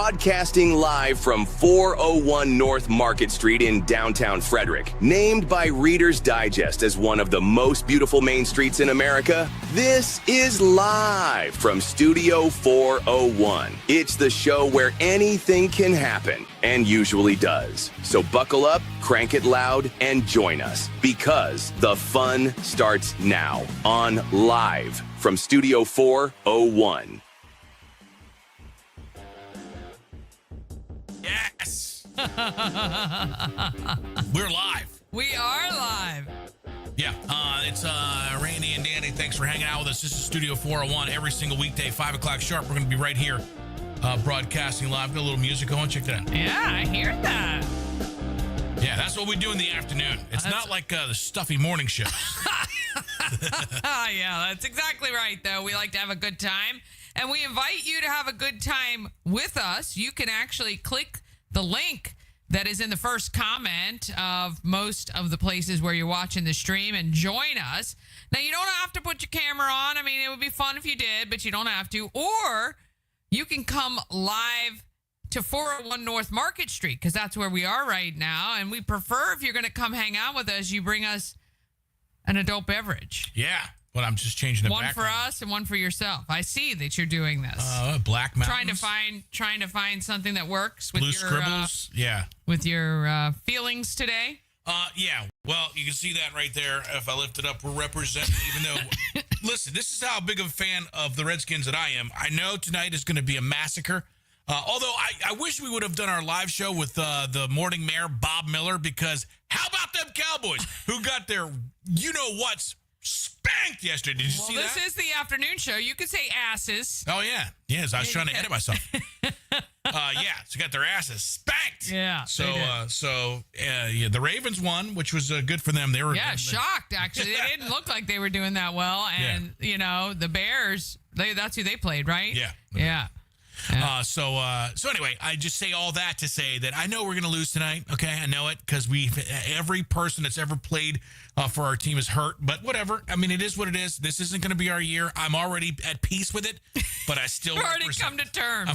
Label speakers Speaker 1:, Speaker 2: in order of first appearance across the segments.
Speaker 1: Broadcasting live from 401 North Market Street in downtown Frederick. Named by Reader's Digest as one of the most beautiful main streets in America, this is live from Studio 401. It's the show where anything can happen, and usually does. So buckle up, crank it loud, and join us, because the fun starts now on Live from Studio 401.
Speaker 2: Yes! We're live.
Speaker 3: We are live.
Speaker 2: Yeah, it's Randy and Danny. Thanks for hanging out with us. This is Studio 401 every single weekday, 5 o'clock sharp. We're going to be right here broadcasting live. Got a little music going. Check that out.
Speaker 3: Yeah, I hear that.
Speaker 2: Yeah, that's what we do in the afternoon. It's not like the stuffy morning show.
Speaker 3: Yeah, that's exactly right, though. We like to have a good time, and we invite you to have a good time with us. You can actually click the link that is in the first comment of most of the places where you're watching the stream and join us. Now, you don't have to put your camera on. I mean, it would be fun if you did, but you don't have to. Or you can come live to 401 North Market Street, because that's where we are right now. And we prefer, if you're going to come hang out with us, you bring us an adult beverage.
Speaker 2: Yeah, but I'm just changing the
Speaker 3: One
Speaker 2: background.
Speaker 3: for us and one for yourself. I see that you're doing this.
Speaker 2: Black Mountains.
Speaker 3: Trying to find something that works with
Speaker 2: Blue
Speaker 3: your
Speaker 2: scribbles.
Speaker 3: with your feelings today.
Speaker 2: Yeah. Well, you can see that right there. If I lift it up, we're representing, even though, listen, this is how big of a fan of the Redskins that I am. I know tonight is going to be a massacre. Although I wish we would have done our live show with the morning mayor, Bob Miller, because how about them Cowboys who got their you-know-whats spanked yesterday? Did you see that?
Speaker 3: This is the afternoon show. You could say asses.
Speaker 2: Oh, yeah. Yes, I was trying to edit myself. So got their asses spanked.
Speaker 3: Yeah.
Speaker 2: Yeah, the Ravens won, which was good for them. They were
Speaker 3: Shocked, actually. They didn't look like they were doing that well. And, the Bears, that's who they played, right?
Speaker 2: Yeah.
Speaker 3: Yeah.
Speaker 2: So anyway, I just say all that to say that I know we're going to lose tonight. Okay, I know it, because every person that's ever played for our team is hurt. But whatever. I mean, it is what it is. This isn't going to be our year. I'm already at peace with it. But I still
Speaker 3: I've already come to terms.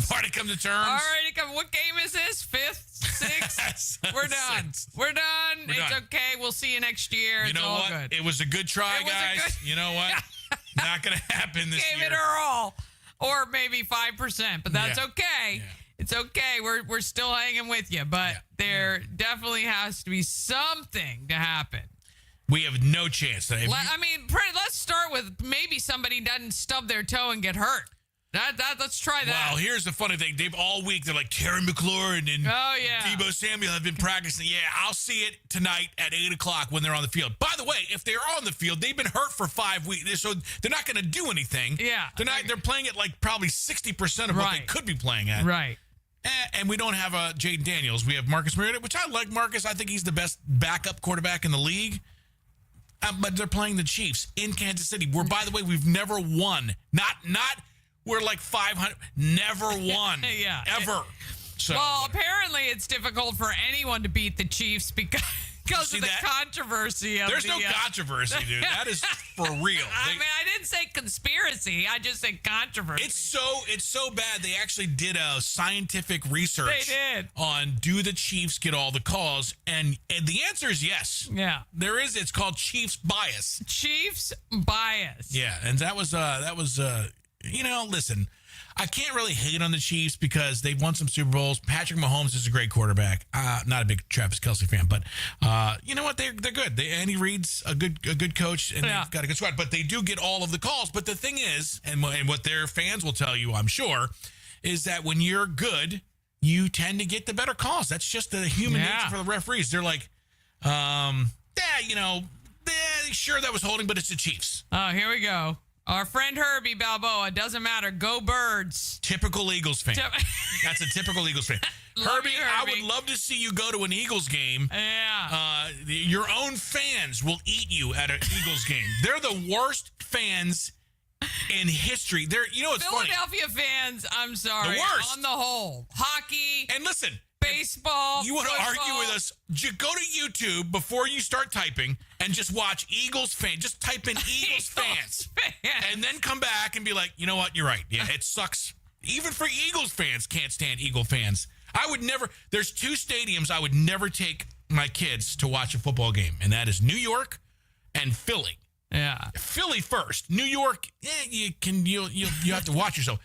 Speaker 3: What game is this? 5th, 6th? We're done. We're done. It's okay. We'll see you next year.
Speaker 2: You know what?
Speaker 3: Good.
Speaker 2: It was a good try, guys. You know what? Not going to happen this year.
Speaker 3: Gave it our all. Or maybe 5%, but that's okay. Yeah. It's okay. We're still hanging with you, but there definitely has to be something to happen.
Speaker 2: We have no chance.
Speaker 3: Let's start with maybe somebody doesn't stub their toe and get hurt. Let's try that.
Speaker 2: Well, here's the funny thing. All week, they're like, Terry McLaurin and Deebo Samuel have been practicing. Yeah, I'll see it tonight at 8 o'clock when they're on the field. By the way, if they're on the field, they've been hurt for 5 weeks, so they're not going to do anything.
Speaker 3: Yeah.
Speaker 2: They're playing at like probably 60% of what they could be playing at.
Speaker 3: Right.
Speaker 2: And we don't have Jaden Daniels. We have Marcus Mariota, which I like Marcus. I think he's the best backup quarterback in the league. But they're playing the Chiefs in Kansas City, where, by the way, we've never won. We're like 500. Never won.
Speaker 3: Yeah.
Speaker 2: Ever.
Speaker 3: Well, apparently it's difficult for anyone to beat the Chiefs because of the controversy.
Speaker 2: There's no controversy, dude. That is for real.
Speaker 3: I didn't say conspiracy. I just said controversy.
Speaker 2: It's so bad. They actually did a scientific research.
Speaker 3: They did.
Speaker 2: On do the Chiefs get all the calls? And the answer is yes.
Speaker 3: Yeah.
Speaker 2: There is. It's called Chiefs bias.
Speaker 3: Chiefs bias.
Speaker 2: Yeah. And that was listen, I can't really hate on the Chiefs because they've won some Super Bowls. Patrick Mahomes is a great quarterback. Not a big Travis Kelce fan, but you know what? They're good. Andy Reid's a good coach, and they've got a good squad. But they do get all of the calls. But the thing is, and what their fans will tell you, I'm sure, is that when you're good, you tend to get the better calls. That's just the human nature for the referees. They're like, sure that was holding, but it's the Chiefs.
Speaker 3: Oh, here we go. Our friend Herbie Balboa, doesn't matter. Go Birds.
Speaker 2: Typical Eagles fan. That's a typical Eagles fan. Herbie, I would love to see you go to an Eagles game.
Speaker 3: Yeah.
Speaker 2: Your own fans will eat you at an Eagles game. They're the worst fans in history. It's
Speaker 3: Philadelphia
Speaker 2: funny.
Speaker 3: fans, I'm sorry.
Speaker 2: The worst.
Speaker 3: On the whole. Hockey.
Speaker 2: And listen.
Speaker 3: Baseball.
Speaker 2: You want to argue with us? Go to YouTube before you start typing and just watch Eagles fans. Just type in Eagles fans. And then come back and be like, you know what? You're right. Yeah, it sucks. even for Eagles fans, can't stand Eagle fans. I would never. There's 2 stadiums I would never take my kids to watch a football game, and that is New York and Philly.
Speaker 3: Yeah.
Speaker 2: Philly first. New York, you have to watch yourself.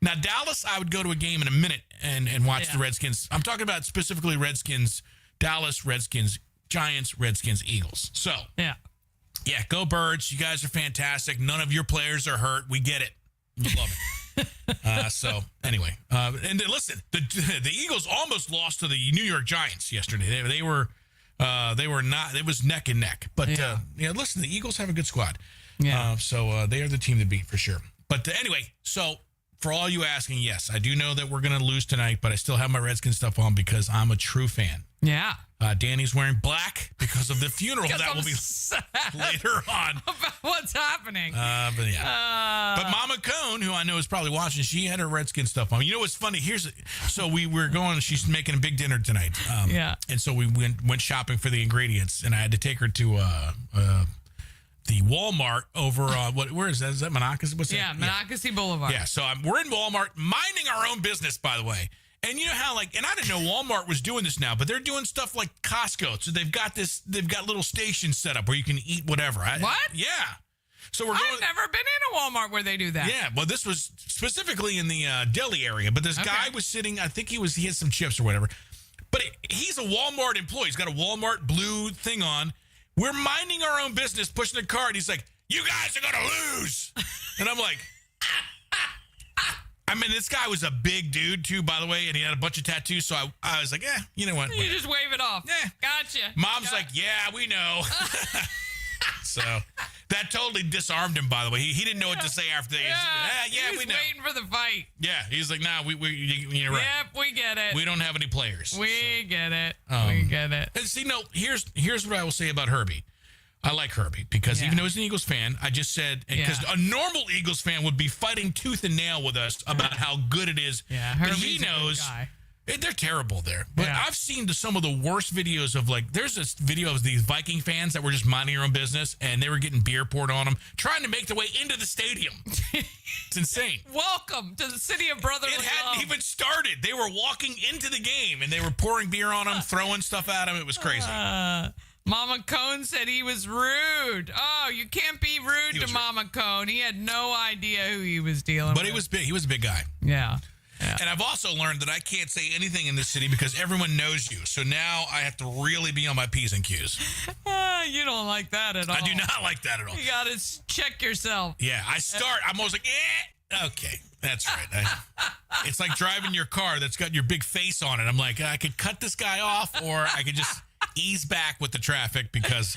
Speaker 2: Now, Dallas, I would go to a game in a minute and watch the Redskins. I'm talking about specifically Redskins, Dallas, Redskins, Giants, Redskins, Eagles. So, yeah, go Birds. You guys are fantastic. None of your players are hurt. We get it. We love it. So, anyway. And listen, the Eagles almost lost to the New York Giants yesterday. They were not. It was neck and neck. But listen, the Eagles have a good squad. Yeah. So they are the team to beat for sure. But anyway, so for all you asking, yes, I do know that we're going to lose tonight, but I still have my Redskins stuff on because I'm a true fan.
Speaker 3: Yeah.
Speaker 2: Danny's wearing black because of the funeral that will be later on.
Speaker 3: About what's happening.
Speaker 2: But Mama Cone, who I know is probably watching, she had her Redskin stuff on. You know what's funny? So we were going. She's making a big dinner tonight. And so we went shopping for the ingredients, and I had to take her to the Walmart over where is that? Is that Monocacy? What's that?
Speaker 3: Monocacy Boulevard.
Speaker 2: Yeah. So we're in Walmart, minding our own business, by the way. And you know how, and I didn't know Walmart was doing this now, but they're doing stuff like Costco. So they've got little stations set up where you can eat whatever.
Speaker 3: What?
Speaker 2: Yeah. So I've
Speaker 3: never been in a Walmart where they do that.
Speaker 2: Yeah. Well, this was specifically in the deli area, but this guy was sitting, I think he had some chips or whatever, but he's a Walmart employee. He's got a Walmart blue thing on. We're minding our own business, pushing the cart. He's like, "You guys are going to lose." And I'm like, I mean, this guy was a big dude, too, by the way, and he had a bunch of tattoos, so I was like, you know what?
Speaker 3: You just wave it off.
Speaker 2: Yeah.
Speaker 3: Gotcha.
Speaker 2: Mom's like, yeah, we know. So that totally disarmed him, by the way. He didn't know what to say after that.
Speaker 3: He was waiting for the fight.
Speaker 2: Yeah, he's like, nah, you're right.
Speaker 3: Yep, we get it.
Speaker 2: We don't have any players.
Speaker 3: We get it. We get it.
Speaker 2: And see, here's what I will say about Herbie. I like Herbie because even though he's an Eagles fan, I just said, because a normal Eagles fan would be fighting tooth and nail with us about how good it is.
Speaker 3: Yeah,
Speaker 2: but
Speaker 3: Herbie's
Speaker 2: he knows
Speaker 3: a good guy.
Speaker 2: They're terrible there. But I've seen some of the worst videos of there's this video of these Viking fans that were just minding their own business and they were getting beer poured on them, trying to make their way into the stadium. It's insane.
Speaker 3: Welcome to the city of brotherly love.
Speaker 2: It hadn't even started. They were walking into the game and they were pouring beer on them, throwing stuff at them. It was crazy.
Speaker 3: Mama Cone said he was rude. Oh, you can't be rude to Mama Cone. He had no idea who he was dealing with.
Speaker 2: But he was big. He was a big guy.
Speaker 3: Yeah.
Speaker 2: And I've also learned that I can't say anything in this city because everyone knows you. So now I have to really be on my P's and Q's.
Speaker 3: You don't like that at all.
Speaker 2: I do not like that at all.
Speaker 3: You got to check yourself.
Speaker 2: Yeah, I'm always like, okay, that's right. It's like driving your car that's got your big face on it. I'm like, I could cut this guy off or I could just ease back with the traffic because...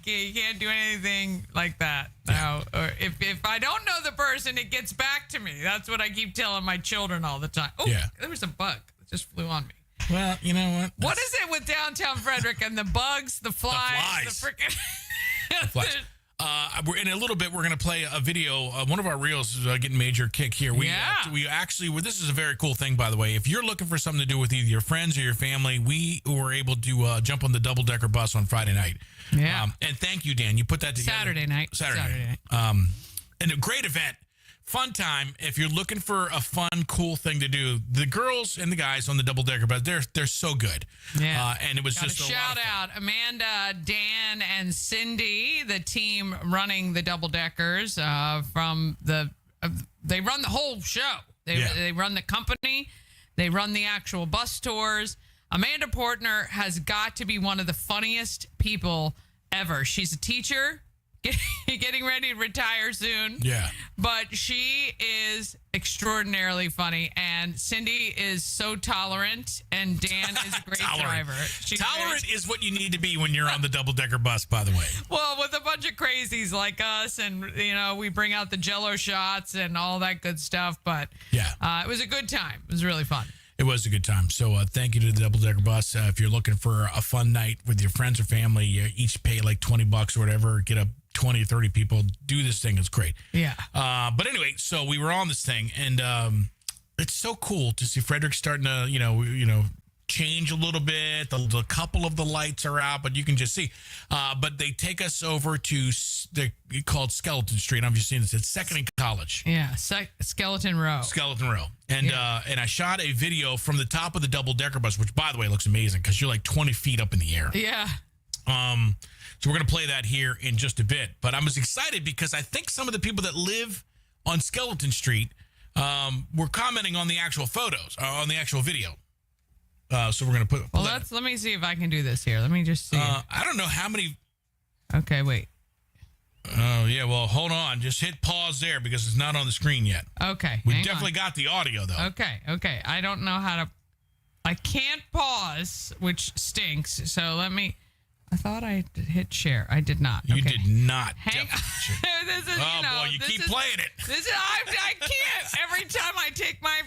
Speaker 3: you can't do anything like that. No, or if I don't know the person, it gets back to me. That's what I keep telling my children all the time. Oh, there was a bug that just flew on me.
Speaker 2: Well, you know what?
Speaker 3: What is it with downtown Frederick and the bugs, the flies, the freaking...
Speaker 2: The flies. In a little bit, we're going to play a video. One of our reels is getting major kick here. We actually, this is a very cool thing, by the way. If you're looking for something to do with either your friends or your family, we were able to jump on the double-decker bus on Friday night.
Speaker 3: Yeah.
Speaker 2: And thank you, Dan. You put that together.
Speaker 3: Saturday night.
Speaker 2: And a great event. Fun time. If you're looking for a fun, cool thing to do, the girls and the guys on the double-decker bus, they're so good.
Speaker 3: Yeah.
Speaker 2: And it was just a
Speaker 3: shout out Amanda, Dan, and Cindy, the team running the double-deckers from they run the whole show. They run the company. They run the actual bus tours. Amanda Portner has got to be one of the funniest people ever. She's a teacher. Getting ready to retire soon.
Speaker 2: Yeah.
Speaker 3: But she is extraordinarily funny. And Cindy is so tolerant. And Dan is a great driver.
Speaker 2: Tolerant is what you need to be when you're on the double-decker bus, by the way.
Speaker 3: Well, with a bunch of crazies like us. And, we bring out the Jell-O shots and all that good stuff. But it was a good time. It was really fun.
Speaker 2: It was a good time. So thank you to the Double Decker Bus. If you're looking for a fun night with your friends or family, you each pay like $20 or whatever, get up 20 or 30 people, do this thing. It's great.
Speaker 3: Yeah.
Speaker 2: But anyway, so we were on this thing, and it's so cool to see Frederick starting to, change a little bit. The couple of the lights are out, but you can just see. But they take us over to called Skeleton Street. I've just seen this. It's 2nd and College.
Speaker 3: Yeah, Skeleton Row.
Speaker 2: Skeleton Row. And and I shot a video from the top of the double-decker bus, which, by the way, looks amazing because you're like 20 feet up in the air.
Speaker 3: Yeah.
Speaker 2: So we're going to play that here in just a bit. But I'm as excited because I think some of the people that live on Skeleton Street were commenting on the actual photos, on the actual video. So we're going to put...
Speaker 3: Well, let me see if I can do this here. Let me just see.
Speaker 2: I don't know how many...
Speaker 3: Okay, wait.
Speaker 2: Oh, yeah, well, hold on. Just hit pause there because it's not on the screen yet.
Speaker 3: Okay.
Speaker 2: We definitely got the audio, though.
Speaker 3: Okay. I don't know how to... I can't pause, which stinks. So let me... I thought I hit share. I did not.
Speaker 2: You did not.
Speaker 3: Hang on. This is,
Speaker 2: boy, you keep playing it.
Speaker 3: I can't. Every time I take my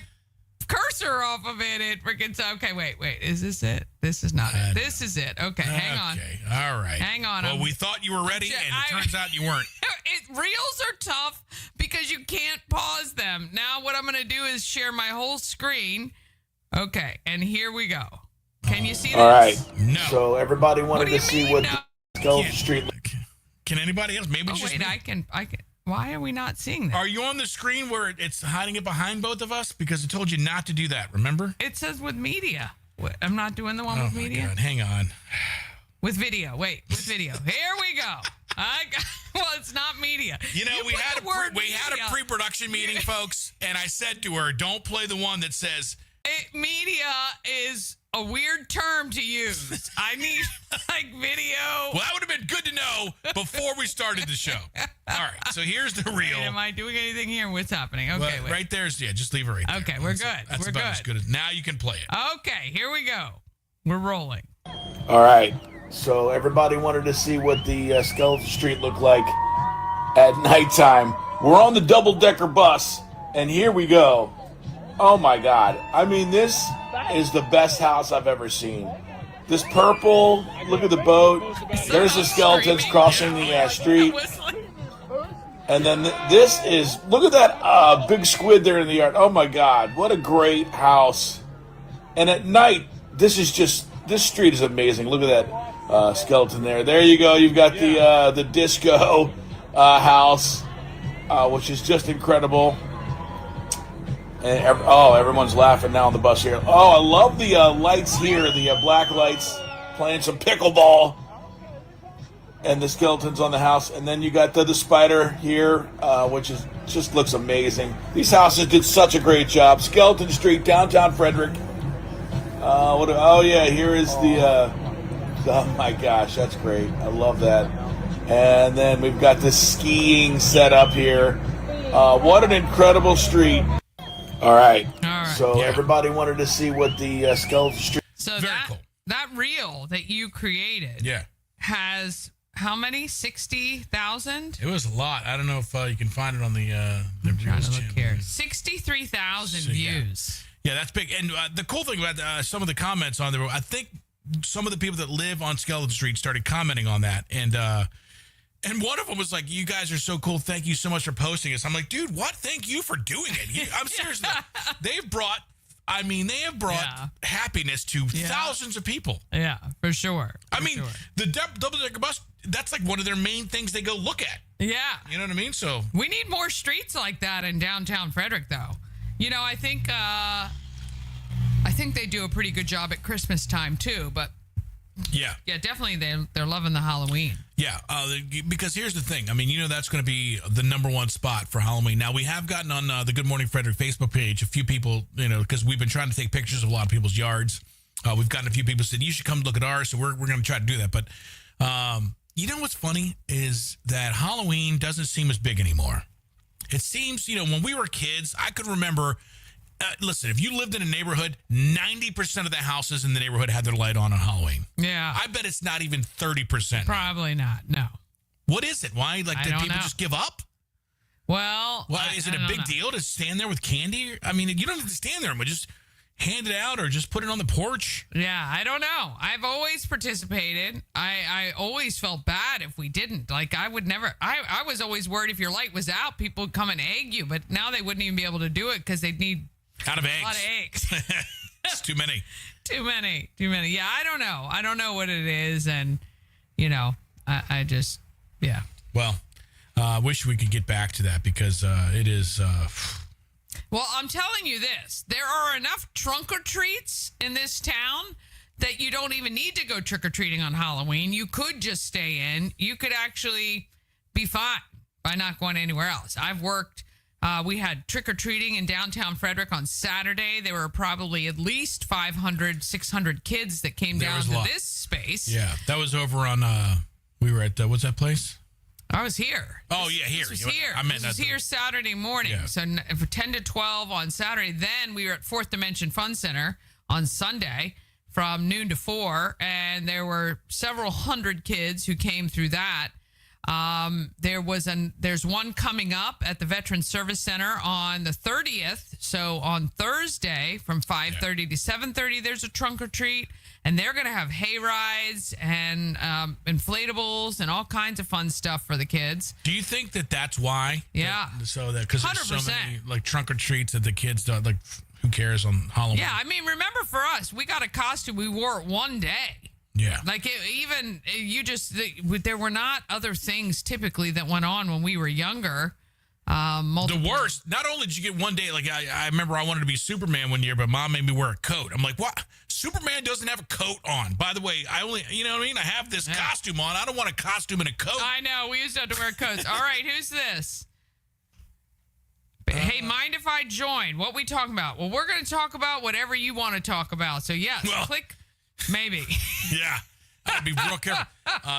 Speaker 3: cursor off of it, it freaking... Okay, wait. Is this it? This is not it. This is it. Okay, hang on.
Speaker 2: Okay, all right.
Speaker 3: Hang on.
Speaker 2: Well, we thought you were ready, and it turns out you weren't.
Speaker 3: Reels are tough because you can't pause them. Now what I'm going to do is share my whole screen. Okay, and here we go. Can you see this?
Speaker 4: All right.
Speaker 2: No.
Speaker 4: So everybody wanted to see what the Skeleton Street.
Speaker 2: Can anybody else? Maybe just
Speaker 3: wait. I can. Why are we not seeing that?
Speaker 2: Are you on the screen where it's hiding it behind both of us? Because I told you not to do that. Remember?
Speaker 3: It says with media. What, I'm not doing the one with media.
Speaker 2: God, hang on.
Speaker 3: With video. Wait. With video. Here we go. Well, it's not media.
Speaker 2: You know, we had a pre-production meeting, folks, and I said to her, "Don't play the one that says."
Speaker 3: Media is a weird term to use. I need like video.
Speaker 2: Well, that would have been good to know before we started the show. All right, so here's the reel.
Speaker 3: Am I doing anything here? What's happening? Okay,
Speaker 2: well, right there's just leave it right there.
Speaker 3: Okay, we're good.
Speaker 2: That's
Speaker 3: we're
Speaker 2: about
Speaker 3: good.
Speaker 2: as good as now. You can play it.
Speaker 3: Okay, here we go. We're rolling.
Speaker 4: All right. So everybody wanted to see what the Skeleton Street looked like at nighttime. We're on the double-decker bus, and here we go. Oh my God! I mean, this is the best house I've ever seen. This purple. Look at the boat. There's the skeletons crossing the street. And then this is, look at that big squid there in the yard. Oh my God, what a great house. And at night, this street is amazing. Look at that skeleton there. There you go. You've got the disco house, which is just incredible. And everyone's laughing now on the bus here. Oh, I love the lights here, the black lights, playing some pickleball. And the skeletons on the house. And then you got the spider here, which just looks amazing. These houses did such a great job. Skeleton Street, downtown Frederick. Here is the... oh my gosh, that's great. I love that. And then we've got this skiing set up here. What an incredible street. All right. So everybody wanted to see what the Skeleton Street...
Speaker 3: So that reel that you created has... How many? 60,000?
Speaker 2: It was a lot. I don't know if you can find it on the
Speaker 3: trying to look here. 63,000 views.
Speaker 2: Yeah, that's big. And the cool thing about some of the comments on there, I think some of the people that live on Skeleton Street started commenting on that. And one of them was like, "You guys are so cool. Thank you so much for posting this." I'm like, dude, what? Thank you for doing it. I'm seriously. They have brought happiness to thousands of people.
Speaker 3: Yeah, for sure.
Speaker 2: The double-decker bus, that's like one of their main things they go look at.
Speaker 3: Yeah.
Speaker 2: You know what I mean? So
Speaker 3: we need more streets like that in downtown Frederick, though. You know, I think they do a pretty good job at Christmas time, too, but yeah, definitely they're loving the Halloween.
Speaker 2: Yeah, because here's the thing. I mean, that's going to be the number one spot for Halloween. Now, we have gotten on the Good Morning Frederick Facebook page a few people, because we've been trying to take pictures of a lot of people's yards. We've gotten a few people said, you should come look at ours, so we're going to try to do that. But you know what's funny is that Halloween doesn't seem as big anymore. It seems, when we were kids, I could remember... listen, if you lived in a neighborhood, 90% of the houses in the neighborhood had their light on Halloween.
Speaker 3: Yeah.
Speaker 2: I bet it's not even 30%.
Speaker 3: Probably not, no.
Speaker 2: What is it? Why? Like, did people just give up?
Speaker 3: Well,
Speaker 2: is it a big deal to stand there with candy? I mean, you don't have to stand there, but just hand it out or just put it on the porch.
Speaker 3: Yeah, I don't know. I've always participated. I always felt bad if we didn't. Like, I would never... I was always worried if your light was out, people would come and egg you, but now they wouldn't even be able to do it because they'd need...
Speaker 2: Out of eggs.
Speaker 3: A lot of eggs.
Speaker 2: It's too many.
Speaker 3: Too many. Yeah, I don't know. I don't know what it is. And, I just, yeah.
Speaker 2: Well, I wish we could get back to that because it is.
Speaker 3: Well, I'm telling you this. There are enough trunk or treats in this town that you don't even need to go trick-or-treating on Halloween. You could just stay in. You could actually be fine by not going anywhere else. I've worked. We had trick-or-treating in downtown Frederick on Saturday. There were probably at least 500, 600 kids that came down to this space.
Speaker 2: Yeah, that was over on, we were at, what's that place?
Speaker 3: I was here.
Speaker 2: Oh, yeah, here.
Speaker 3: This was here. This was here Saturday morning. Yeah. So for 10 to 12 on Saturday. Then we were at Fourth Dimension Fun Center on Sunday from noon to 4. And there were several hundred kids who came through that. There's one coming up at the Veterans Service Center on the 30th. So on Thursday from 5:30 to 7:30, there's a trunk or treat. And they're going to have hay rides and inflatables and all kinds of fun stuff for the kids.
Speaker 2: Do you think that that's why?
Speaker 3: Yeah.
Speaker 2: Because there's so many like trunk or treats that the kids don't like. Who cares on Halloween?
Speaker 3: Yeah, I mean, remember for us, we got a costume. We wore it one day.
Speaker 2: Yeah.
Speaker 3: Like there were not other things typically that went on when we were younger.
Speaker 2: The worst, not only did you get one day, like I remember I wanted to be Superman one year, but Mom made me wear a coat. I'm like, what? Superman doesn't have a coat on. By the way, you know what I mean? I have this costume on. I don't want a costume and a coat.
Speaker 3: I know. We used to have to wear coats. All right, who's this? Hey, mind if I join? What we talking about? Well, we're going to talk about whatever you want to talk about. So, yes, click maybe.
Speaker 2: Yeah. I'd be real careful.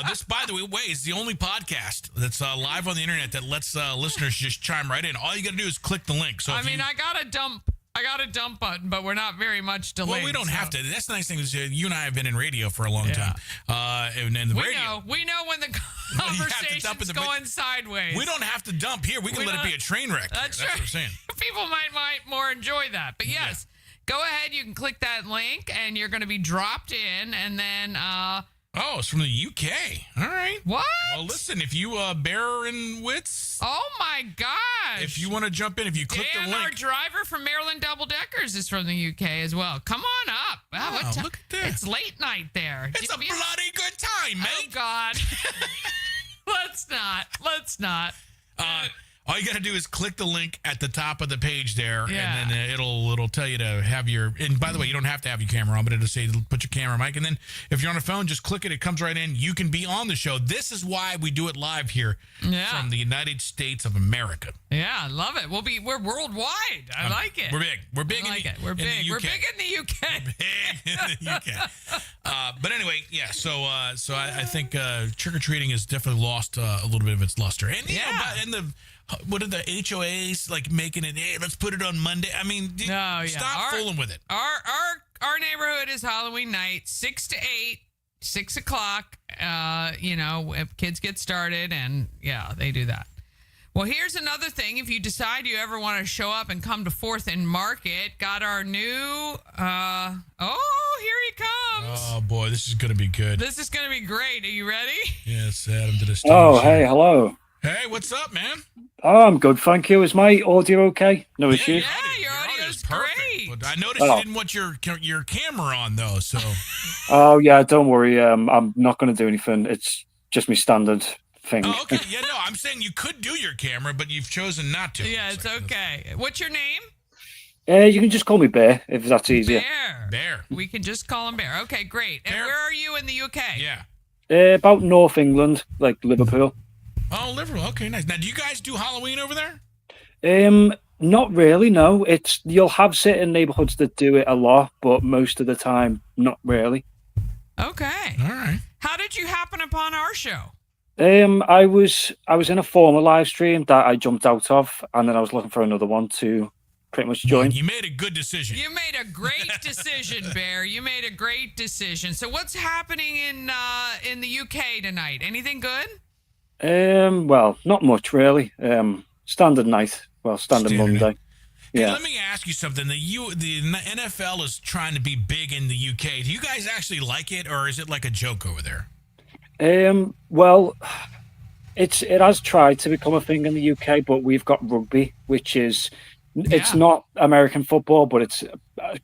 Speaker 2: This, by the way, is the only podcast that's live on the internet that lets listeners just chime right in. All you got to do is click the link. So
Speaker 3: I got a dump button, but we're not very much delayed.
Speaker 2: Well, we don't have to. That's the nice thing is you and I have been in radio for a long time. And the radio.
Speaker 3: We know when the conversation's going sideways.
Speaker 2: We don't have to dump here. We can let it be a train wreck. That's
Speaker 3: right.
Speaker 2: What I'm saying.
Speaker 3: People might more enjoy that. But yes, go ahead. You can click that link, and you're going to be dropped in, and then.
Speaker 2: Oh, it's from the UK. All right.
Speaker 3: What?
Speaker 2: Well, listen, if you bear in wits.
Speaker 3: Oh, my gosh.
Speaker 2: If you want to jump in, if you click the link.
Speaker 3: Our driver from Maryland Double Deckers is from the UK as well. Come on up. Wow,
Speaker 2: look at that.
Speaker 3: It's late night there.
Speaker 2: It's a bloody good time, mate.
Speaker 3: Oh, God. Let's not.
Speaker 2: All you got to do is click the link at the top of the page there, and then it'll tell you to have your. And by the way, you don't have to have your camera on, but it'll say put your camera mic. And then if you're on a phone, just click it. It comes right in. You can be on the show. This is why we do it live here from the United States of America.
Speaker 3: Yeah, I love it. We're worldwide. I like it.
Speaker 2: We're big. We're big.
Speaker 3: We're big. We're big in the UK.
Speaker 2: We're big in the UK. But anyway, yeah. So I think trick or treating has definitely lost a little bit of its luster. And what are the HOAs like making it? Hey, let's put it on Monday. I mean, stop fooling with it.
Speaker 3: Our neighborhood is Halloween night, 6 to 8, 6 o'clock. If kids get started, and they do that. Well, here's another thing. If you decide you ever want to show up and come to 4th and Market, got our new. Here he comes.
Speaker 2: Oh boy, this is going to be good.
Speaker 3: This is going to be great. Are you ready?
Speaker 2: Yes, Adam did a study.
Speaker 5: Oh, hey, hello.
Speaker 2: Hey, what's up, man?
Speaker 5: Oh, I'm good, thank you. Is my audio okay? No issues?
Speaker 3: Yeah, your audio's great.
Speaker 2: But I noticed you didn't want your camera on, though, so...
Speaker 5: Oh, yeah, don't worry. I'm not going to do anything. It's just my standard thing.
Speaker 2: Oh, okay. Yeah, no, I'm saying you could do your camera, but you've chosen not to.
Speaker 3: Yeah, it's okay. What's your name?
Speaker 5: You can just call me Bear, if that's easier.
Speaker 3: Bear. We can just call him Bear. Okay, great. And where are you in the UK?
Speaker 2: Yeah.
Speaker 5: About North England, like Liverpool.
Speaker 2: Oh, Liverpool. Okay, nice. Now, do you guys do Halloween over there?
Speaker 5: Not really, no. You'll have certain neighborhoods that do it a lot, but most of the time, not really.
Speaker 3: Okay.
Speaker 2: All right.
Speaker 3: How did you happen upon our show?
Speaker 5: I was in a former live stream that I jumped out of, and then I was looking for another one to pretty much join.
Speaker 2: You made a good decision.
Speaker 3: You made a great decision, Bear. You made a great decision. So what's happening in the UK tonight? Anything good?
Speaker 5: Well, not much really. Standard night. Well, standard Monday.
Speaker 2: Night. Yeah. Hey, let me ask you something. The NFL is trying to be big in the UK. Do you guys actually like it, or is it like a joke over there?
Speaker 5: Well, it has tried to become a thing in the UK, but we've got rugby, which is it's not American football, but it's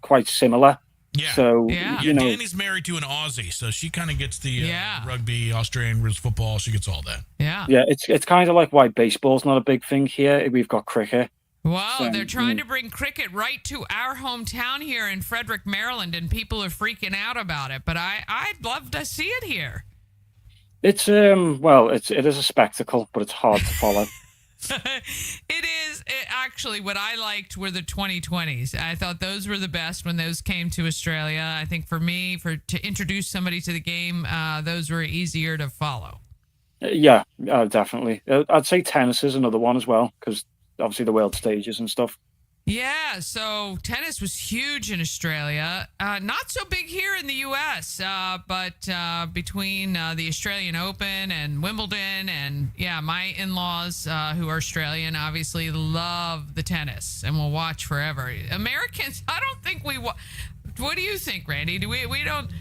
Speaker 5: quite similar.
Speaker 2: Yeah.
Speaker 5: So
Speaker 3: Yeah.
Speaker 5: you know,
Speaker 2: Danny's married to an Aussie, so she kind of gets the
Speaker 3: Yeah.
Speaker 2: rugby, Australian rules, football. She gets all that.
Speaker 3: Yeah.
Speaker 5: yeah, it's kind of like why baseball's not a big thing here. We've got cricket.
Speaker 3: Wow,
Speaker 5: So,
Speaker 3: they're trying to bring cricket right to our hometown here in Frederick, Maryland, and people are freaking out about it. But I'd love to see it here.
Speaker 5: It's well, it is a spectacle, but it's hard to follow.
Speaker 3: Actually, what I liked were the 2020s. I thought those were the best when those came to Australia. I think for me, to introduce somebody to the game, those were easier to follow.
Speaker 5: Yeah, definitely. I'd say tennis is another one as well, because obviously the world stages and stuff.
Speaker 3: Yeah, so tennis was huge in Australia. Not so big here in the U.S., but between the Australian Open and Wimbledon, and yeah, my in-laws who are Australian obviously love the tennis and will watch forever. Americans, I don't think what do you think, Randy? Do we don't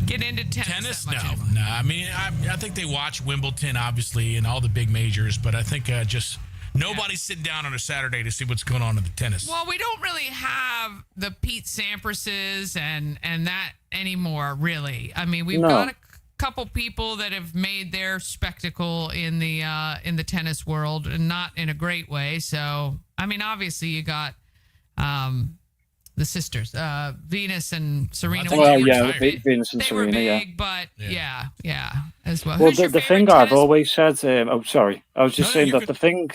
Speaker 3: get into tennis that much anymore?
Speaker 2: No. I mean, I think they watch Wimbledon, obviously, and all the big majors, but I think just nobody's sitting down on a Saturday to see what's going on in the tennis.
Speaker 3: Well, we don't really have the Pete Samprases and that anymore, really. I mean, we've got a couple people that have made their spectacle in the tennis world, and not in a great way. So, I mean, obviously, you got the sisters, Venus and Serena.
Speaker 5: Well,
Speaker 2: Williams,
Speaker 5: yeah,
Speaker 2: right?
Speaker 5: Venus and
Speaker 3: They
Speaker 5: Serena,
Speaker 3: were
Speaker 5: yeah.
Speaker 3: big, but yeah, as well.
Speaker 5: Well,
Speaker 3: Who's your
Speaker 5: the
Speaker 3: favorite
Speaker 5: thing I've
Speaker 3: tennis-
Speaker 5: always said, oh, sorry, I was just
Speaker 2: No,
Speaker 5: saying
Speaker 2: you're
Speaker 5: that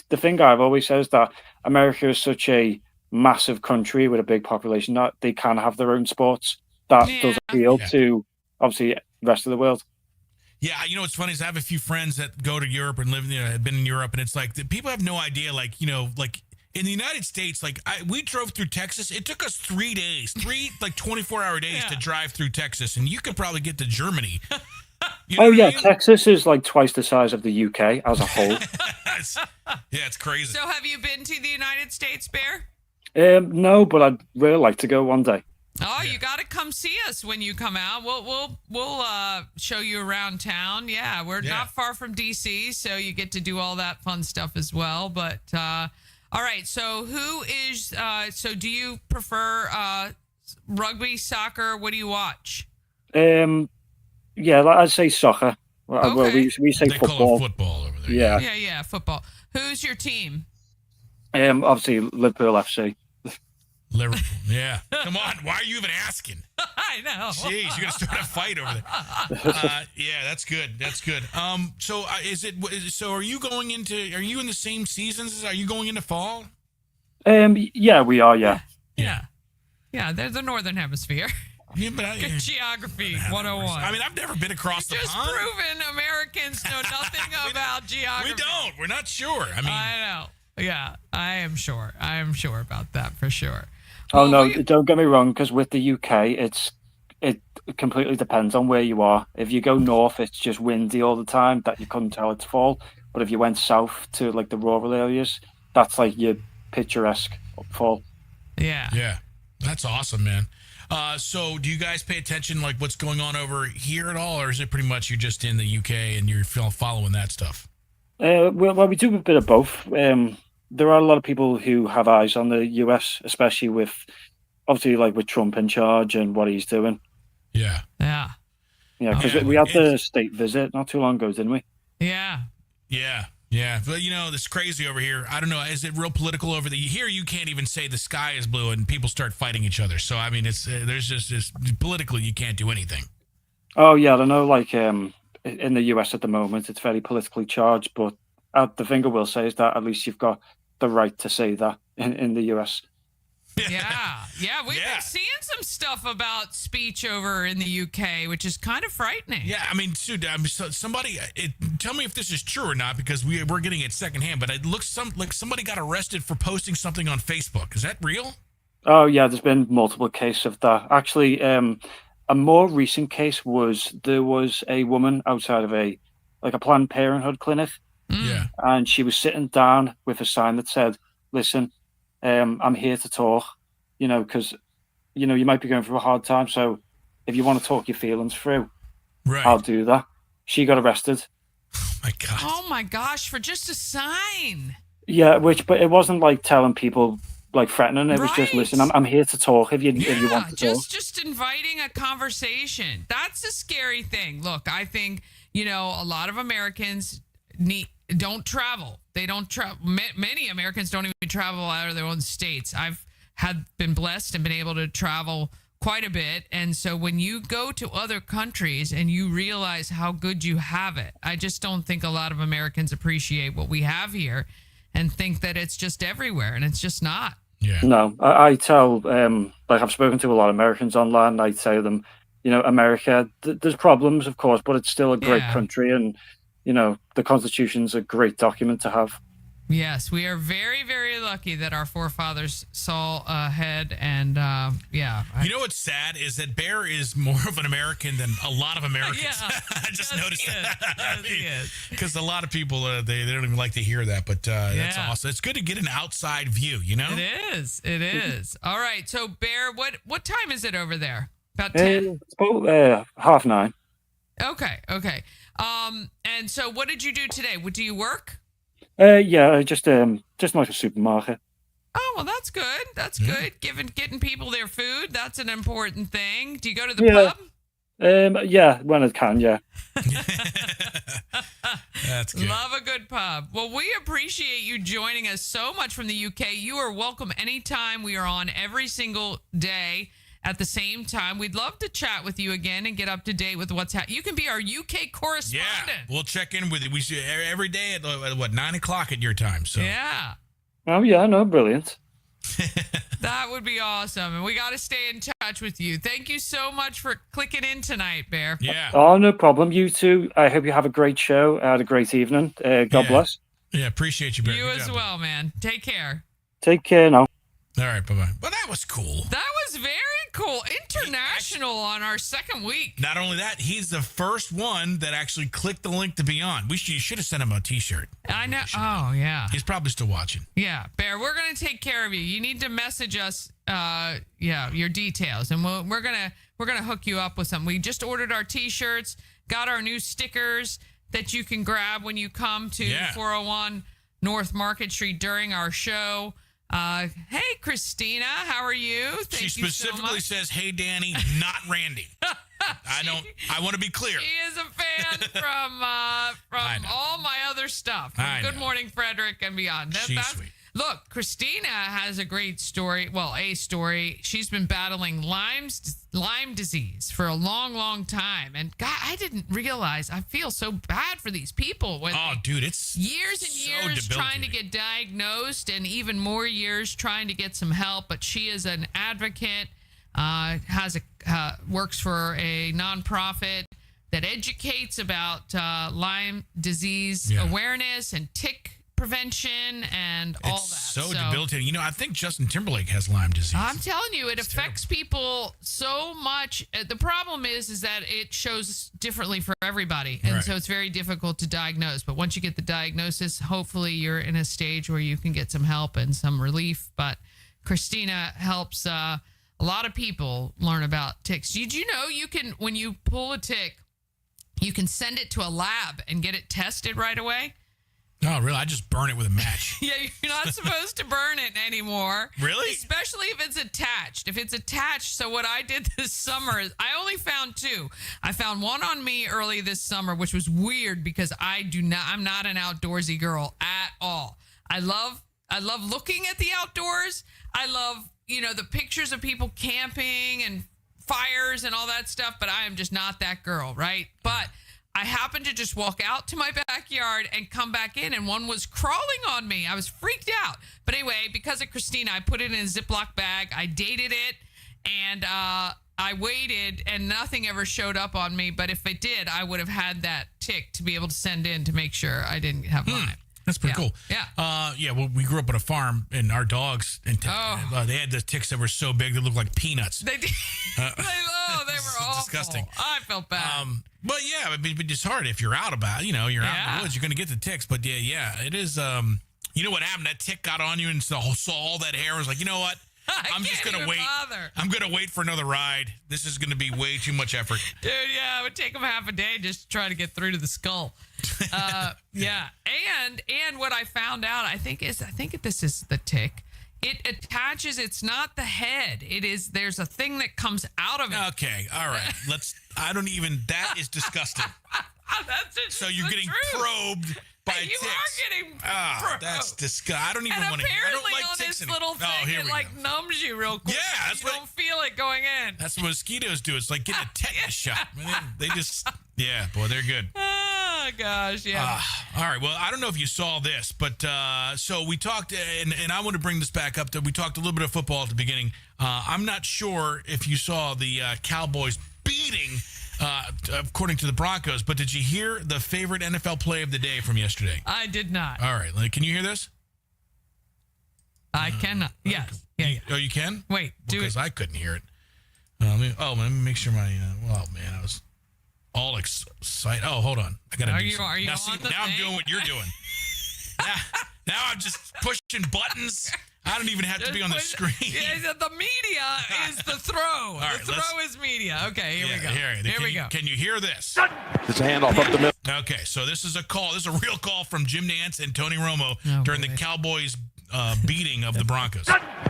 Speaker 5: the thing I've always said is that America is such a massive country with a big population that they can have their own sports. That does appeal to obviously the rest of the world.
Speaker 2: Yeah, you know what's funny is I have a few friends that go to Europe and live, have been in Europe, and it's like people have no idea, like in the United States, we drove through Texas. It took us 3 days, 24-hour days to drive through Texas, and you could probably get to Germany. You know
Speaker 5: Oh
Speaker 2: what I
Speaker 5: yeah,
Speaker 2: mean?
Speaker 5: Texas is like twice the size of the UK as a whole.
Speaker 2: it's crazy.
Speaker 3: So, have you been to the United States, Bear?
Speaker 5: No, but I'd really like to go one day.
Speaker 3: Oh, you got to come see us when you come out. We'll show you around town. Yeah, we're not far from DC, so you get to do all that fun stuff as well. But all right, so who is? So, do you prefer rugby, soccer? What do you watch?
Speaker 5: Yeah, I'd say soccer. Well,
Speaker 3: Okay.
Speaker 5: we say
Speaker 2: they call
Speaker 5: football.
Speaker 2: it football over there.
Speaker 5: Yeah.
Speaker 3: Yeah, football. Who's your team?
Speaker 5: Obviously Liverpool FC.
Speaker 2: Liverpool. Yeah. Come on. Why are you even asking?
Speaker 3: I know.
Speaker 2: Jeez, you're gonna start a fight over there. Yeah, that's good. That's good. So are you going into? Are you in the same seasons? Are you going into fall?
Speaker 5: Yeah, we are. Yeah.
Speaker 3: Yeah, they're the Northern Hemisphere.
Speaker 2: Yeah, but
Speaker 3: Good geography 101.
Speaker 2: I mean, I've never been across the
Speaker 3: Just
Speaker 2: pond.
Speaker 3: proven Americans know nothing about geography.
Speaker 2: We don't. We're not sure. I mean,
Speaker 3: I know. Yeah, I am sure. I am sure about that for sure.
Speaker 5: Oh
Speaker 3: Well,
Speaker 5: no, don't get me wrong. Because with the UK, it completely depends on where you are. If you go north, it's just windy all the time that you couldn't tell it's fall. But if you went south to like the rural areas, that's like your picturesque fall.
Speaker 3: Yeah.
Speaker 2: That's awesome, man. So do you guys pay attention like what's going on over here at all, or is it pretty much you're just in the UK and you're following that stuff?
Speaker 5: Well, we do a bit of both. There are a lot of people who have eyes on the US, especially with obviously like with Trump in charge and what he's doing.
Speaker 2: Yeah.
Speaker 3: Yeah.
Speaker 5: Yeah, because
Speaker 2: Yeah,
Speaker 5: we had the state visit not too long ago, didn't we?
Speaker 3: Yeah.
Speaker 2: Yeah. But it's crazy over here. I don't know. Is it real political over here? You can't even say the sky is blue and people start fighting each other. So, I mean, it's there's just politically, you can't do anything.
Speaker 5: Oh yeah, I know. Like in the US at the moment, it's very politically charged. But the thing I will say is that at least you've got the right to say that in the US.
Speaker 3: Yeah. We've been seeing some stuff about speech over in the UK, which is kind of frightening.
Speaker 2: Yeah, I mean, dude, somebody tell me if this is true or not, because we're getting it secondhand. But it looks like somebody got arrested for posting something on Facebook. Is that real?
Speaker 5: Oh yeah, there's been multiple cases of that. Actually, a more recent case was there was a woman outside of a Planned Parenthood clinic,
Speaker 2: Yeah.
Speaker 5: and she was sitting down with a sign that said, "Listen, I'm here to talk, because, you might be going through a hard time. So if you want to talk your feelings through,
Speaker 2: Right.
Speaker 5: I'll do that." She got arrested.
Speaker 2: My God.
Speaker 3: Oh my gosh, for just a sign.
Speaker 5: Yeah, but it wasn't like telling people like threatening. It was just,
Speaker 3: Right.
Speaker 5: listen, I'm here to talk if you want to talk.
Speaker 3: Just inviting a conversation. That's a scary thing. Look, I think, a lot of Americans don't travel. They don't travel. Many Americans don't even travel out of their own states. I've been blessed and been able to travel quite a bit. And so when you go to other countries and you realize how good you have it, I just don't think a lot of Americans appreciate what we have here and think that it's just everywhere, and it's just not.
Speaker 2: Yeah.
Speaker 5: No, I tell, like I've spoken to a lot of Americans online, and I tell them, America, there's problems, of course, but it's still a great country, and, the Constitution's a great document to have.
Speaker 3: Yes, we are very, very lucky that our forefathers saw ahead, and
Speaker 2: You know what's sad is that Bear is more of an American than a lot of Americans.
Speaker 3: Yeah,
Speaker 2: I just noticed
Speaker 3: that. Yes,
Speaker 2: because a lot of people they don't even like to hear that, but that's awesome. It's good to get an outside view,
Speaker 3: It is. All right, so Bear, what time is it over there? About 10?
Speaker 5: It's about 9:30.
Speaker 3: Okay. And so what did you do today? Do you work?
Speaker 5: Yeah, just like a supermarket.
Speaker 3: Oh, well, that's good. That's good. Getting people their food, that's an important thing. Do you go to the pub?
Speaker 5: Yeah, when I can, yeah.
Speaker 2: That's good.
Speaker 3: Love a good pub. Well, we appreciate you joining us so much from the UK. You are welcome anytime. We are on every single day at the same time. We'd love to chat with you again and get up to date with what's happening. You can be our UK correspondent.
Speaker 2: Yeah, we'll check in with you. We should every day at 9 o'clock at your time. So
Speaker 3: yeah.
Speaker 5: Oh yeah, no, brilliant.
Speaker 3: That would be awesome. And we got to stay in touch with you. Thank you so much for clicking in tonight, Bear.
Speaker 2: Yeah.
Speaker 5: Oh, no problem. You too. I hope you have a great show. Had a great evening. God bless.
Speaker 2: Yeah, appreciate you, Bear.
Speaker 3: You
Speaker 2: Good
Speaker 3: as
Speaker 2: job,
Speaker 3: well, man. Take care.
Speaker 5: Take care now.
Speaker 2: All right, bye-bye. Well, that was cool.
Speaker 3: That was very cool. International on our second week.
Speaker 2: Not only that, he's the first one that actually clicked the link to be on. You should have sent him a T-shirt.
Speaker 3: I know. Oh, yeah.
Speaker 2: He's probably still watching.
Speaker 3: Yeah, Bear, we're going to take care of you. You need to message us your details, and we're going to hook you up with some. We just ordered our T-shirts, got our new stickers that you can grab when you come to 401 North Market Street during our show. Hey, Christina, how are you? Thank
Speaker 2: she
Speaker 3: you
Speaker 2: specifically
Speaker 3: so much.
Speaker 2: says, "Hey, Danny, not Randy." I want to be clear.
Speaker 3: He is a fan from all my other stuff. From Good Morning Frederick and beyond.
Speaker 2: She's sweet.
Speaker 3: Look, Christina has a great story. Well, a story. She's been battling Lyme disease for a long, long time. And God, I didn't realize. I feel so bad for these people.
Speaker 2: Dude, it's
Speaker 3: years and
Speaker 2: so
Speaker 3: years trying to get diagnosed, and even more years trying to get some help. But she is an advocate. Works for a nonprofit that educates about Lyme disease awareness and tick prevention and all that.
Speaker 2: So debilitating. I think Justin Timberlake has Lyme disease.
Speaker 3: I'm telling you, it affects people so much. The problem is that it shows differently for everybody. And so it's very difficult to diagnose. But once you get the diagnosis, hopefully you're in a stage where you can get some help and some relief. But Christina helps a lot of people learn about ticks. Did you know when you pull a tick, you can send it to a lab and get it tested right away?
Speaker 2: Oh, really? I just burn it with a match.
Speaker 3: Yeah, you're not supposed to burn it anymore.
Speaker 2: Really?
Speaker 3: Especially if it's attached. So what I did this summer is I only found 2. I found one on me early this summer, which was weird because I'm not an outdoorsy girl at all. I love looking at the outdoors. I love, the pictures of people camping and fires and all that stuff, but I am just not that girl, right? But I happened to just walk out to my backyard and come back in, and one was crawling on me. I was freaked out. But anyway, because of Christina, I put it in a Ziploc bag. I dated it, and I waited, and nothing ever showed up on me. But if it did, I would have had that tick to be able to send in to make sure I didn't have Lyme.
Speaker 2: That's pretty cool.
Speaker 3: Yeah.
Speaker 2: Well, we grew up on a farm, and our dogs, they had the ticks that were so big they looked like peanuts.
Speaker 3: They did. They were awful.
Speaker 2: Disgusting.
Speaker 3: I felt bad.
Speaker 2: But yeah, it's hard if you're out about, you're out in the woods, you're going to get the ticks. But yeah, it is. You know what happened? That tick got on you and saw all that hair. I was like, you know what? I'm just going to wait.
Speaker 3: Bother.
Speaker 2: I'm going to wait for another ride. This is going to be way too much effort.
Speaker 3: Dude, yeah, it would take them half a day just to try to get through to the skull. Yeah. And what I found out, I think this is the tick, it attaches. It's not the head. There's a thing that comes out of it.
Speaker 2: Okay, all right. That is disgusting.
Speaker 3: That's just
Speaker 2: So you're
Speaker 3: the
Speaker 2: getting
Speaker 3: truth.
Speaker 2: probed by
Speaker 3: You
Speaker 2: ticks.
Speaker 3: are getting
Speaker 2: Ah, that's disgusting. I don't even
Speaker 3: And
Speaker 2: want to hear. I
Speaker 3: apparently
Speaker 2: don't like
Speaker 3: on
Speaker 2: ticks
Speaker 3: this little thing,
Speaker 2: here
Speaker 3: it
Speaker 2: we
Speaker 3: like
Speaker 2: go.
Speaker 3: numbs you real quick.
Speaker 2: Yeah, that's
Speaker 3: you
Speaker 2: what-
Speaker 3: don't feel it going in.
Speaker 2: That's what mosquitoes do. It's like getting a tetanus shot. They just, yeah, boy, they're good.
Speaker 3: Oh gosh, yeah.
Speaker 2: All right. Well, I don't know if you saw this, but so we talked, and I want to bring this back up. We talked a little bit of football at the beginning. I'm not sure if you saw the Cowboys beating, according to the Broncos, but did you hear the favorite NFL play of the day from yesterday?
Speaker 3: I did not.
Speaker 2: All right. Can you hear this?
Speaker 3: I cannot. Yes. Yeah.
Speaker 2: Oh, you can?
Speaker 3: Wait, do
Speaker 2: Because
Speaker 3: it.
Speaker 2: I couldn't hear it. Let me make sure my. Oh man, I was all excited. Oh, hold on. I gotta.
Speaker 3: Are
Speaker 2: do
Speaker 3: you-
Speaker 2: something.
Speaker 3: are you
Speaker 2: now,
Speaker 3: on the
Speaker 2: now I'm
Speaker 3: thing?
Speaker 2: doing what you're doing. now I'm just pushing buttons. I don't even have to be on the screen.
Speaker 3: Yeah, the media is the throw.
Speaker 2: right,
Speaker 3: the throw is media. Okay, here we go.
Speaker 2: Here
Speaker 3: we go.
Speaker 2: Can you hear this?
Speaker 6: It's a handoff up the middle.
Speaker 2: Okay, so this is a call. This is a real call from Jim Nantz and Tony Romo during the Cowboys beating of the Broncos.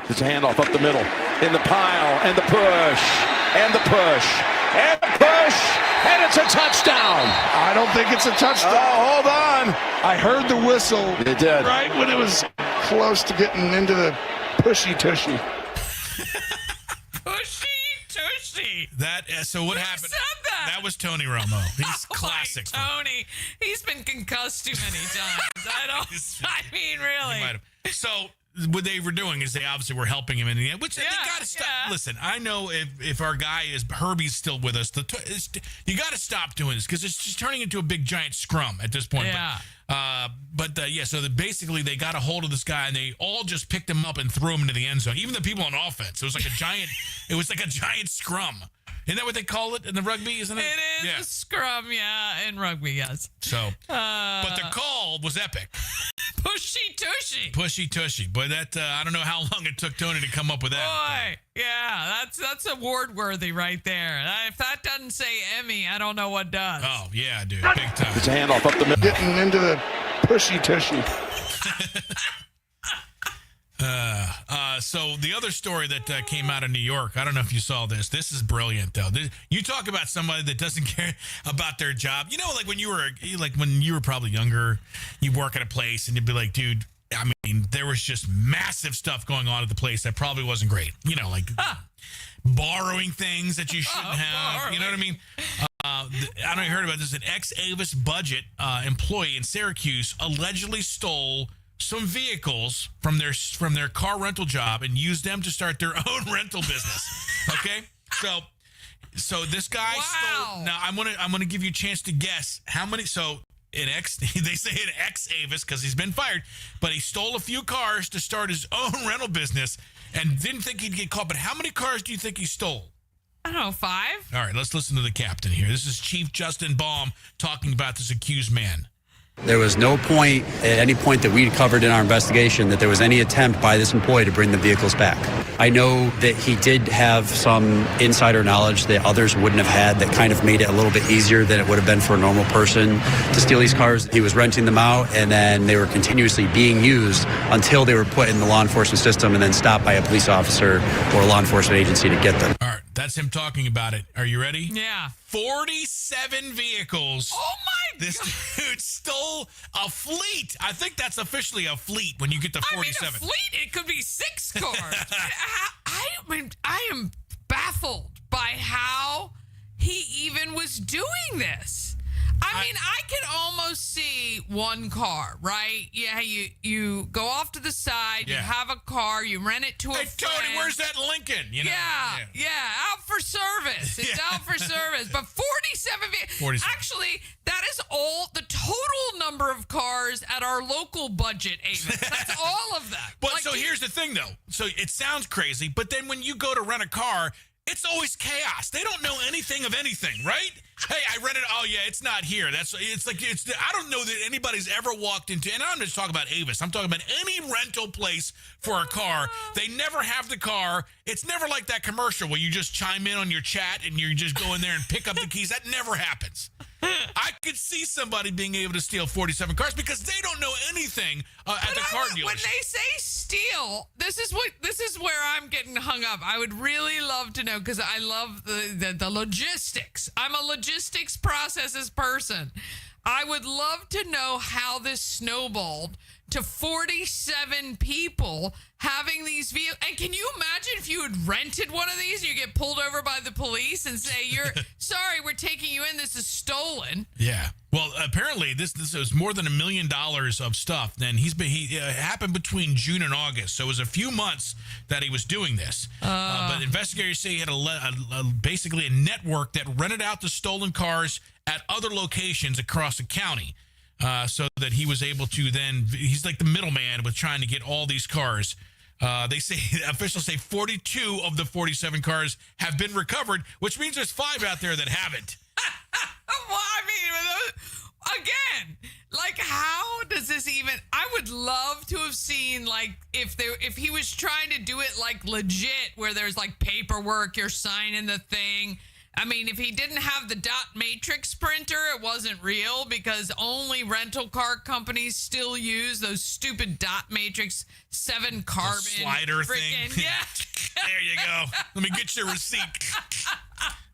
Speaker 6: It's a handoff up the middle. In the pile, and the push, and the push, and the push, and it's a touchdown.
Speaker 7: I don't think it's a touchdown.
Speaker 6: Oh, hold on.
Speaker 7: I heard the whistle
Speaker 6: It did.
Speaker 7: right when it was close to getting into the pushy tushy.
Speaker 3: Pushy tushy.
Speaker 2: So what
Speaker 3: Who
Speaker 2: happened?
Speaker 3: said that?
Speaker 2: That was Tony Romo. He's
Speaker 3: Oh,
Speaker 2: classic.
Speaker 3: Tony. He's been concussed too many times. I mean, really.
Speaker 2: He might have. So what they were doing is they obviously were helping him in the end, which they
Speaker 3: Yeah,
Speaker 2: got to stop.
Speaker 3: yeah.
Speaker 2: Listen, I know if our guy is Herbie's still with us, you got to stop doing this because it's just turning into a big giant scrum at this point.
Speaker 3: Yeah.
Speaker 2: So basically they got a hold of this guy and they all just picked him up and threw him into the end zone. Even the people on offense. It was like a giant. It was like a giant scrum. Isn't that what they call it in the rugby? Isn't it?
Speaker 3: It is
Speaker 2: Yeah.
Speaker 3: a scrum, yeah, in rugby, yes.
Speaker 2: So, but the call was epic.
Speaker 3: Pushy tushy.
Speaker 2: Pushy tushy. But that I don't know how long it took Tony to come up with that.
Speaker 3: Boy, yeah, that's award worthy right there. If that doesn't say Emmy, I don't know what does.
Speaker 2: Oh yeah, dude, big time.
Speaker 6: It's a handoff up the middle.
Speaker 7: Getting into the pushy tushy.
Speaker 2: So the other story that came out of New York, I don't know if you saw this. This is brilliant, though. You talk about somebody that doesn't care about their job. You know, like when you were probably younger, you work at a place and you'd be like, dude, I mean, there was just massive stuff going on at the place that probably wasn't great. You know, like borrowing things that you shouldn't have. You know what I mean? I don't know if you heard about this. An ex-Avis Budget employee in Syracuse allegedly stole some vehicles from their car rental job and used them to start their own rental business. Okay, so this guy stole. Now I'm gonna give you a chance to guess how many. So they say an ex-Avis because he's been fired, but he stole a few cars to start his own rental business and didn't think he'd get caught. But how many cars do you think he stole?
Speaker 3: I don't know, 5?
Speaker 2: All right, let's listen to the captain here. This is Chief Justin Baum talking about this accused man.
Speaker 8: There was no point at any point that we covered in our investigation that there was any attempt by this employee to bring the vehicles back. I know that he did have some insider knowledge that others wouldn't have had that kind of made it a little bit easier than it would have been for a normal person to steal these cars. He was renting them out and then they were continuously being used until they were put in the law enforcement system and then stopped by a police officer or a law enforcement agency to get them.
Speaker 2: All right, that's him talking about it. Are you ready?
Speaker 3: Yeah.
Speaker 2: 47 vehicles.
Speaker 3: Oh my
Speaker 2: This dude stole a fleet. I think that's officially a fleet when you get to 47.
Speaker 3: I mean, a fleet, it could be 6 cars. I am baffled by how he even was doing this. I mean, I can almost see one car, right? Yeah, you go off to the side, you
Speaker 2: Yeah.
Speaker 3: have a car, you rent it to a
Speaker 2: Hey,
Speaker 3: friend.
Speaker 2: Tony, where's that Lincoln? You know?
Speaker 3: Yeah, out for service. It's out for service. But 47 vehicles.
Speaker 2: 47.
Speaker 3: Actually, that is all the total number of cars at our local budget, Avis. That's all of that.
Speaker 2: But
Speaker 3: Like,
Speaker 2: so here's the thing, though. So it sounds crazy, but then when you go to rent a car, it's always chaos. They don't know anything of anything, right? Hey, I rented. Oh yeah, it's not here. I don't know that anybody's ever walked into. And I'm just talking about Avis. I'm talking about any rental place for a car. They never have the car. It's never like that commercial where you just chime in on your chat and you just go in there and pick up the keys. That never happens. I could see somebody being able to steal 47 cars because they don't know anything at the car dealership.
Speaker 3: When they say steal, this is where I'm getting hung up. I would really love to know because I love the logistics. I'm a logistics processes person. I would love to know how this snowballed to 47 people having these vehicles. And can you imagine if you had rented one of these and you get pulled over by the police and say, "You're sorry, we're taking you in. This is stolen."
Speaker 2: Yeah. Well, apparently this was more than $1 million of stuff. And he happened between June and August, so it was a few months that he was doing this. But investigators say he had basically a network that rented out the stolen cars at other locations across the county. So that he was able to he's like the middleman with trying to get all these cars. Officials say 42 of the 47 cars have been recovered, which means there's 5 out there that haven't.
Speaker 3: Well, I mean, again, like, how does this even? I would love to have seen, like, if he was trying to do it like legit, where there's like paperwork, you're signing the thing. I mean, if he didn't have the dot matrix printer, it wasn't real because only rental car companies still use those stupid dot matrix 7 carbon
Speaker 2: slider thing.
Speaker 3: Yeah.
Speaker 2: There you go. Let me get your receipt.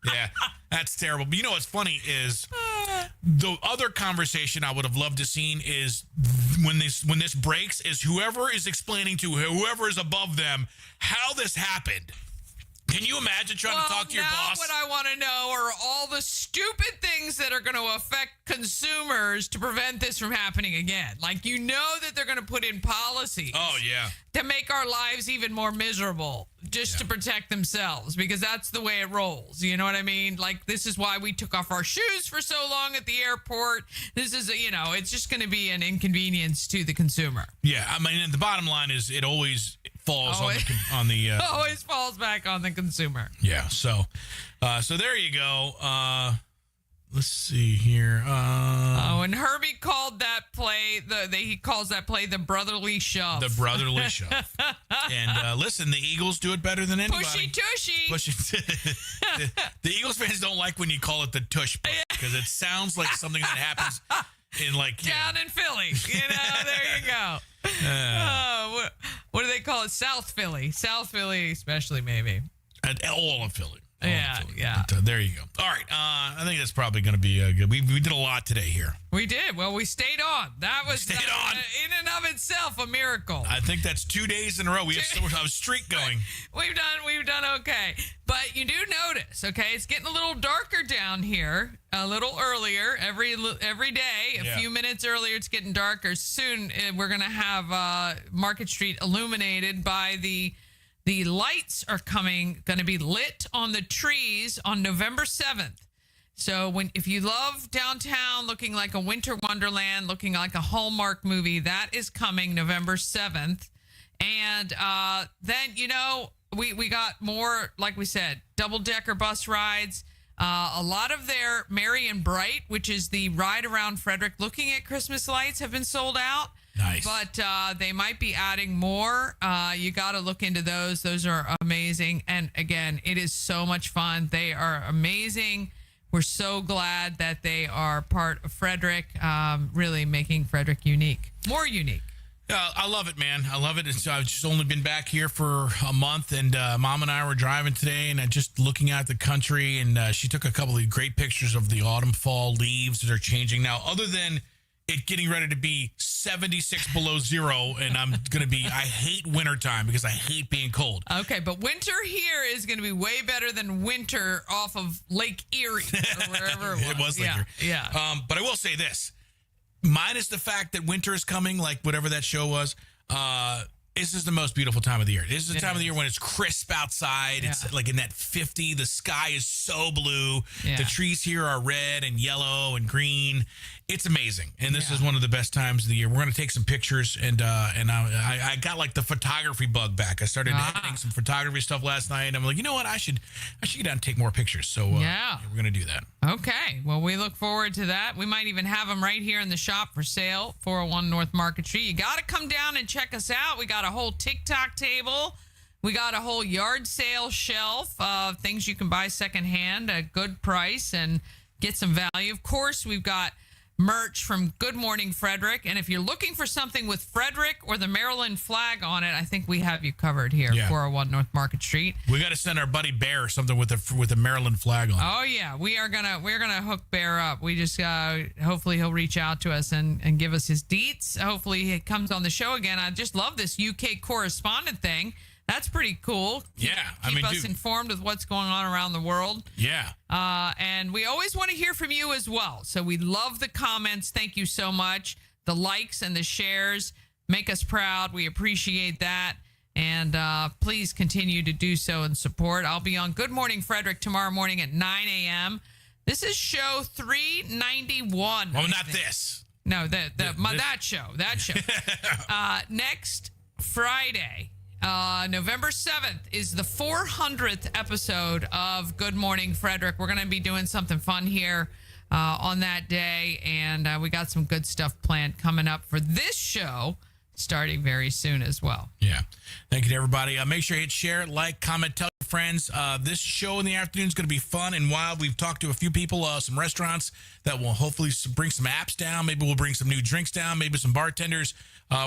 Speaker 2: Yeah, that's terrible. But you know what's funny is the other conversation I would have loved to seen is when this breaks is whoever is explaining to whoever is above them how this happened. Can you imagine trying to talk to your boss?
Speaker 3: What I want to know are all the stupid things that are going to affect consumers to prevent this from happening again. Like, you know that they're going to put in policies.
Speaker 2: Oh, yeah.
Speaker 3: To make our lives even more miserable just to protect themselves, because that's the way it rolls. You know what I mean? Like, this is why we took off our shoes for so long at the airport. This is, it's just going to be an inconvenience to the consumer.
Speaker 2: Yeah, I mean, the bottom line is it always falls on the
Speaker 3: always falls back on the consumer.
Speaker 2: Yeah, so there you go. Let's see here.
Speaker 3: And Herbie called that play he calls that play the brotherly shove.
Speaker 2: The brotherly shove. And listen, the Eagles do it better than anybody.
Speaker 3: Pushy tushy.
Speaker 2: The Eagles fans don't like when you call it the tush because it sounds like something that happens in
Speaker 3: down in Philly. There you go. What do they call it? South Philly, especially maybe.
Speaker 2: All of Philly.
Speaker 3: Yeah.
Speaker 2: But, there you go. All right. I think that's probably going to be good. We did a lot today here.
Speaker 3: We did. Well, we stayed on. That was
Speaker 2: in
Speaker 3: and of itself a miracle.
Speaker 2: I think that's 2 days in a row. We have a streak going.
Speaker 3: We've done okay. But you do notice, okay, it's getting a little darker down here, a little earlier every day, a few minutes earlier. It's getting darker. Soon we're going to have Market Street illuminated by the lights are going to be lit on the trees on November 7th. So if you love downtown looking like a winter wonderland, looking like a Hallmark movie, that is coming November 7th. And then, we got more, like we said, double-decker bus rides. A lot of their Merry and Bright, which is the ride around Frederick looking at Christmas lights, have been sold out.
Speaker 2: Nice.
Speaker 3: But they might be adding more. You got to look into those. Those are amazing. And again, it is so much fun. They are amazing. We're so glad that they are part of Frederick, really making Frederick unique, more unique.
Speaker 2: I love it, man. I love it. I've just only been back here for a month, and Mom and I were driving today, and just looking out the country, and she took a couple of great pictures of the autumn, fall leaves that are changing. Now, other than it getting ready to be 76 below zero, and I hate wintertime because I hate being cold.
Speaker 3: Okay, but winter here is going to be way better than winter off of Lake Erie or wherever it was.
Speaker 2: It was Lake Erie.
Speaker 3: Yeah.
Speaker 2: But I will say this. Minus the fact that winter is coming, like whatever that show was, this is the most beautiful time of the year. This is the time of the year when it's crisp outside. Yeah. It's like in that 50. The sky is so blue. Yeah. The trees here are red and yellow and green. It's amazing. And this is one of the best times of the year. We're going to take some pictures, and I got like the photography bug back. I started editing some photography stuff last night, and I'm like, you know what? I should get out and take more pictures. So we're going to do that.
Speaker 3: Okay. Well, we look forward to that. We might even have them right here in the shop for sale, 401 North Market Street. You got to come down and check us out. We got a whole TikTok table. We got a whole yard sale shelf of things you can buy secondhand at a good price, and get some value. Of course, we've got merch from Good Morning Frederick. And if you're looking for something with Frederick or the Maryland flag on it, I think we have you covered here, 401 North Market Street.
Speaker 2: We got to send our buddy Bear something with the Maryland flag on it.
Speaker 3: Oh yeah, we're gonna hook Bear up. We just hopefully he'll reach out to us and give us his deets. Hopefully he comes on the show again. I just love this UK correspondent thing. That's pretty cool. Keep us informed with what's going on around the world.
Speaker 2: Yeah.
Speaker 3: And we always want to hear from you as well. So we love the comments. Thank you so much. The likes and the shares make us proud. We appreciate that. And please continue to do so and support. I'll be on Good Morning Frederick tomorrow morning at 9 a.m. This is show 391.
Speaker 2: Oh, not this.
Speaker 3: No, that show. Next Friday, November 7th, is the 400th episode of Good Morning Frederick. We're going to be doing something fun here on that day, and we got some good stuff planned coming up for this show starting very soon as well.
Speaker 2: Yeah. Thank you to everybody. Make sure you hit share, like, comment, tell your friends. This show in the afternoon is going to be fun and wild. We've talked to a few people, some restaurants that will hopefully bring some apps down. Maybe we'll bring some new drinks down, maybe some bartenders.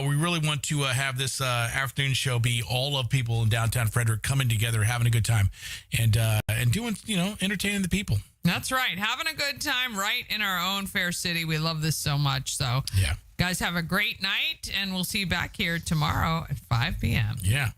Speaker 2: We really want to have this afternoon show be all of people in downtown Frederick coming together, having a good time, and doing, entertaining the people.
Speaker 3: That's right. Having a good time right in our own fair city. We love this so much. So,
Speaker 2: yeah.
Speaker 3: Guys, have a great night, and we'll see you back here tomorrow at 5 p.m.
Speaker 2: Yeah.